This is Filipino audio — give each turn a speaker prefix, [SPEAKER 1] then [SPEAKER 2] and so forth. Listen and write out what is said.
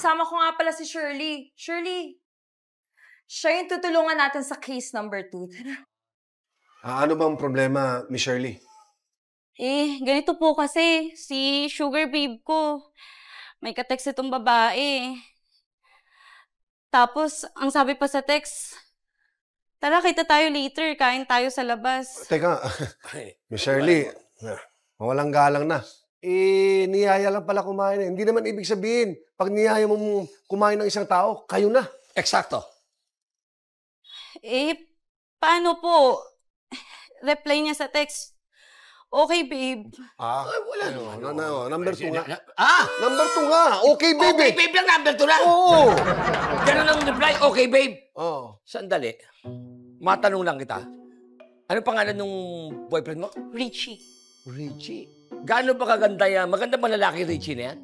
[SPEAKER 1] kasama ko nga pala si Shirley. Shirley, siya yung tutulungan natin sa case number 2.
[SPEAKER 2] Ano bang problema, Miss Shirley?
[SPEAKER 3] Ganito po kasi, si sugar babe ko, may ka-text itong babae. Tapos, ang sabi pa sa text, tara, kita tayo later, kain tayo sa labas.
[SPEAKER 2] Teka, Miss Shirley, walang galang na. Niyaya lang pala kumain eh. Hindi naman ibig sabihin, pag niyaya mo kumain ng isang tao, kayo na.
[SPEAKER 4] Eksakto.
[SPEAKER 3] Paano po? Reply niya sa text, okay, babe.
[SPEAKER 4] Wala naman.
[SPEAKER 2] Number 2 nga.
[SPEAKER 4] Number
[SPEAKER 2] 2 nga. Okay, babe.
[SPEAKER 4] Okay, babe lang, number 2 na.
[SPEAKER 2] Oo.
[SPEAKER 4] Ganun ang reply, okay, babe.
[SPEAKER 2] Oo.
[SPEAKER 4] Sandali. Matanong lang kita. Ano pangalan nung boyfriend mo?
[SPEAKER 3] Richie.
[SPEAKER 4] Richie. Gaano ba kaganda yan? Maganda ba lalaki Richie na yan?